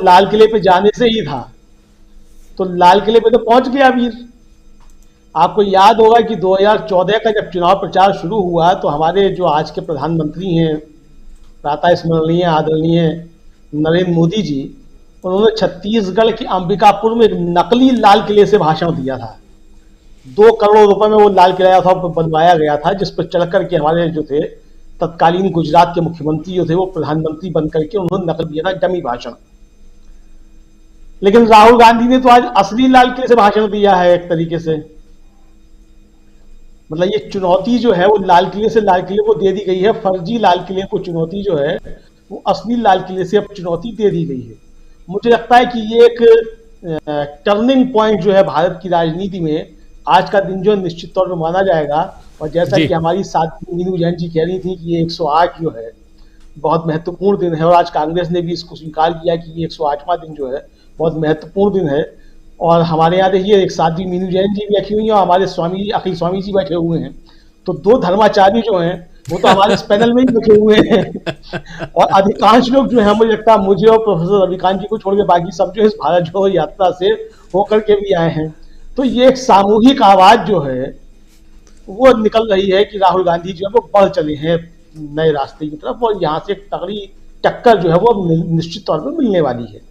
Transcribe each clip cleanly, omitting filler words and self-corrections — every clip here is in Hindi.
लाल किले पे जाने से ही था। तो लाल किले पे तो पहुंच गया वीर। आपको याद होगा कि 2014 का जब चुनाव प्रचार शुरू हुआ तो हमारे जो आज के प्रधानमंत्री हैं, प्रातः स्मरणीय आदरणीय नरेंद्र मोदी जी, उन्होंने छत्तीसगढ़ के अंबिकापुर में एक नकली लाल किले से भाषण दिया था। 2 करोड़ रुपए में वो लाल किला था बनवाया गया था, जिस पर चढ़ करके हमारे जो थे तत्कालीन गुजरात के मुख्यमंत्री जो थे वो प्रधानमंत्री बन करके उन्होंने नकल दिया था, डमी भाषण। लेकिन राहुल गांधी ने तो आज असली लाल किले से भाषण दिया है एक तरीके से। मतलब ये चुनौती जो है वो लाल किले से लाल किले को दे दी गई है। फर्जी लाल किले को चुनौती जो है वो असली लाल किले से अब चुनौती दे दी गई है। मुझे लगता है कि ये एक टर्निंग पॉइंट जो है भारत की राजनीति में, आज का दिन जो है निश्चित तौर पर माना जाएगा। और जैसा कि हमारी साथी मीनू जैन जी कह रही थी कि ये 108 जो है बहुत महत्वपूर्ण दिन है, और आज कांग्रेस ने भी इसको स्वीकार किया कि ये 108वां दिन जो है बहुत महत्वपूर्ण दिन है। और हमारे यहाँ देखिए एक साथी मीनू जैन जी भी बैठी हुई हैं और हमारे स्वामी अखिल स्वामी जी बैठे हुए हैं। तो 2 धर्माचार्य जो हैं वो तो हमारे इस पैनल में ही बैठे हुए हैं। और अधिकांश लोग जो है, मुझे लगता है मुझे और प्रोफेसर रविकांत जी को छोड़ के बाकी सब जो है इस भारत जोड़ो यात्रा से होकर के भी आए हैं। तो ये एक सामूहिक आवाज जो है वो निकल रही है कि राहुल गांधी जो है वो बढ़ चले हैं नए रास्ते की तरफ, और यहाँ से एक तगड़ी टक्कर जो है वो निश्चित तौर पर मिलने वाली है।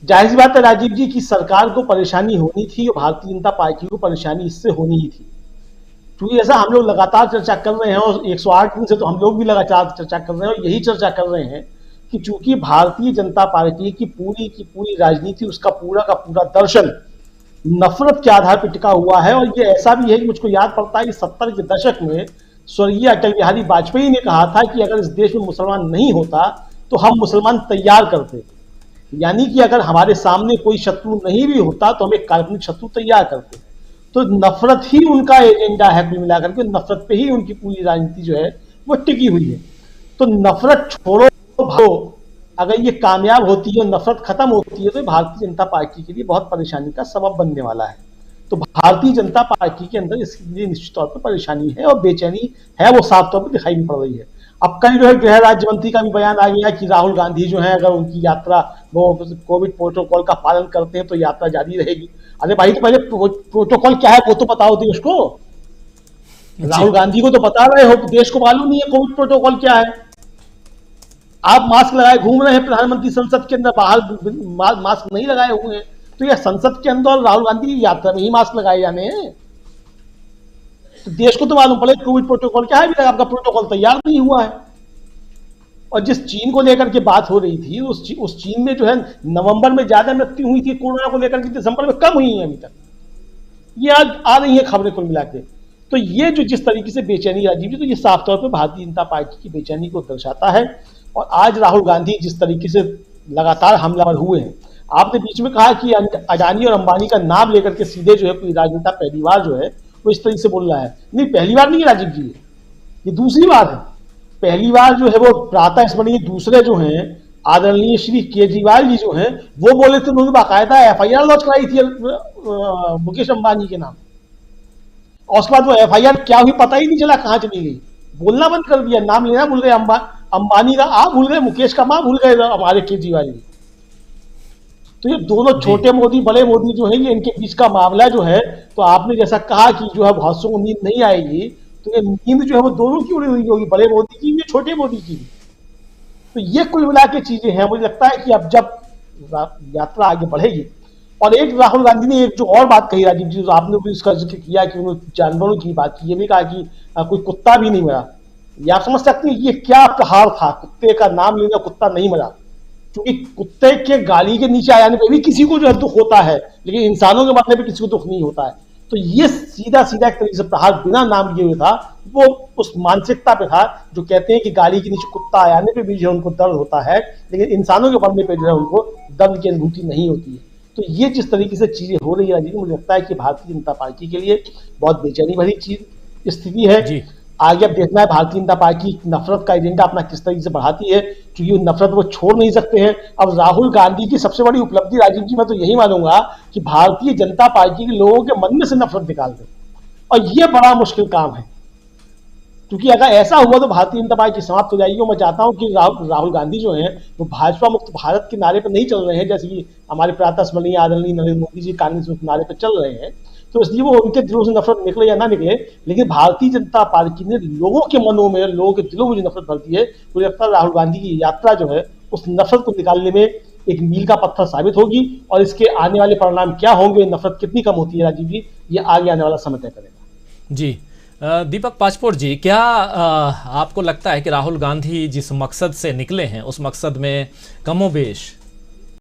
जाहिर सी बात है राजीव जी की सरकार को परेशानी होनी थी और भारतीय जनता पार्टी को परेशानी इससे होनी ही थी, क्योंकि ऐसा हम लोग लगातार चर्चा कर रहे हैं और 108 दिन से तो हम लोग भी लगातार चर्चा कर रहे हैं और यही चर्चा कर रहे हैं कि चूंकि भारतीय जनता पार्टी की पूरी राजनीति, उसका पूरा का पूरा दर्शन नफरत के आधार पर टिका हुआ है। और ये ऐसा भी है कि मुझको याद पड़ता है कि 70 के दशक में स्वर्गीय अटल बिहारी वाजपेयी ने कहा था कि अगर इस देश में मुसलमान नहीं होता तो हम मुसलमान तैयार करते, यानी कि अगर हमारे सामने कोई शत्रु नहीं भी होता तो हम एक काल्पनिक शत्रु तैयार करते। तो नफरत ही उनका एजेंडा है, कुल मिलाकर के नफरत पे ही उनकी पूरी राजनीति जो है वो टिकी हुई है। तो नफरत छोड़ो भागो, अगर ये कामयाब होती है, नफरत खत्म होती है, तो भारतीय जनता पार्टी के लिए बहुत परेशानी का सबब बनने वाला है। तो भारतीय जनता पार्टी के अंदर इसके लिए निश्चित तौर पर परेशानी है और बेचैनी है, वो साफ तौर पर दिखाई भी पड़ रही है। अब कल जो है गृह राज्य मंत्री का भी बयान आ गया कि राहुल गांधी जो है अगर उनकी यात्रा वो कोविड प्रोटोकॉल का पालन करते हैं तो यात्रा जारी रहेगी। अरे भाई, तो पहले प्रोटोकॉल क्या है वो तो बताओ देश को। राहुल गांधी को तो बता रहे हो, देश को मालूम नहीं है कोविड प्रोटोकॉल क्या है। आप मास्क लगाए घूम रहे हैं प्रधानमंत्री संसद के अंदर, बाहर मास्क नहीं लगाए हुए हैं। तो यह संसद के अंदर राहुल गांधी की यात्रा में ही मास्क लगाए जाने हैं। तो देश को तो मालूम पड़े कोविड प्रोटोकॉल क्या है, अभी तक आपका प्रोटोकॉल तैयार नहीं हुआ है। और जिस चीन को लेकर के बात हो रही थी, उस चीन में जो है नवंबर में ज्यादा मृत्यु हुई थी कोरोना को लेकर के, दिसंबर में कम हुई है अभी तक। ये आज आ रही है खबरें कुल मिला के। तो ये जो जिस तरीके से बेचैनी राजीव जी, तो ये साफ तौर पर भारतीय जनता पार्टी की बेचैनी को दर्शाता है। और आज राहुल गांधी जिस तरीके से लगातार हमलावर हुए हैं, आपने बीच में कहा कि अडानी और अंबानी का नाम लेकर के सीधे जो है कोई राजनेता पहली बार जो है वो इस तरीके से बोल रहा है। नहीं, पहली बार नहीं है राजीव जी, ये दूसरी बार है। पहली बार जो है वो प्रातः स्मरणीय दूसरे जो हैं आदरणीय श्री केजरीवाल जी जो हैं वो बोले थे, उन्होंने बाकायदा FIR लॉन्च कराई थी मुकेश अंबानी के नाम। और उसके बाद वो FIR क्या हुई पता ही नहीं चला, कहां चली गई, बोलना बंद कर दिया, नाम लेना भूल गए। अंबानी का आ भूल गए, मुकेश का मां भूल गए हमारे केजरीवाल जी। तो ये दोनों छोटे मोदी बड़े मोदी जो है, ये इनके बीच का मामला जो है। तो आपने जैसा कहा कि जो है बहुत को नींद नहीं आएगी, तो ये नींद जो है वो दोनों की उड़ी हुई होगी, बड़े मोदी की भी छोटे मोदी की भी। तो ये कुल मिला के चीजें हैं। मुझे लगता है कि अब जब यात्रा आगे बढ़ेगी, और एक राहुल गांधी ने एक जो और बात कही राजीव जी, तो आपने भी इसका जिक्र किया कि उन्होंने जानवरों की बात की, ये भी कहा कि कोई कुत्ता भी नहीं मरा। ये आप समझ सकते हैं ये क्या प्रहार था, कुत्ते का नाम लेना, कुत्ता नहीं मरा। क्योंकि कुत्ते के गाली के नीचे आ जाने पर भी किसी को जो है दुख होता है, लेकिन इंसानों के मरने पर किसी को दुख नहीं होता है। तो ये सीधा सीधा एक तरीके से प्रहार बिना नाम लिए हुए था, वो उस मानसिकता पे था जो कहते हैं कि गाली के नीचे कुत्ता आ जाने पे भी जो उनको दर्द होता है, लेकिन इंसानों के मरने पे जो है उनको दर्द की अनुभूति नहीं होती है। तो ये जिस तरीके से चीजें हो रही है, मुझे लगता है कि भारतीय जनता पार्टी के लिए बहुत बेचैनी भरी चीज स्थिति है। आगे अब देखना है भारतीय जनता पार्टी नफरत का एजेंडा अपना किस तरीके से बढ़ाती है, क्योंकि नफरत वो छोड़ नहीं सकते हैं। अब राहुल गांधी की सबसे बड़ी उपलब्धि राजीव जी मैं तो यही मानूंगा कि भारतीय जनता पार्टी के लोगों के मन में से नफरत निकाल दें, और ये बड़ा मुश्किल काम है। क्योंकि अगर ऐसा हुआ तो भारतीय जनता पार्टी समाप्त हो जाएगी। और मैं चाहता हूं कि राहुल गांधी जो हैं वो भाजपा मुक्त भारत के नारे पर नहीं चल रहे हैं, जैसे कि हमारे प्रातः स्मरणीय आदरणीय नरेंद्र मोदी जी कांग्रेस मुक्त नारे पर चल रहे हैं। तो इसलिए वो उनके दिलों से नफरत निकले या ना निकले, लेकिन भारतीय जनता पार्टी ने लोगों के मनों में, लोगों के दिलों में जो नफरत भरती है, मुझे लगता है राहुल गांधी की यात्रा जो है उस नफरत को निकालने में एक मील का पत्थर साबित होगी। और इसके आने वाले परिणाम क्या होंगे, नफरत कितनी कम होती है राजीव जी, ये आगे आने वाला समय तय करेगा। जी दीपक पाचपोर जी, क्या आपको लगता है कि राहुल गांधी जिस मकसद से निकले हैं उस मकसद में कमोबेश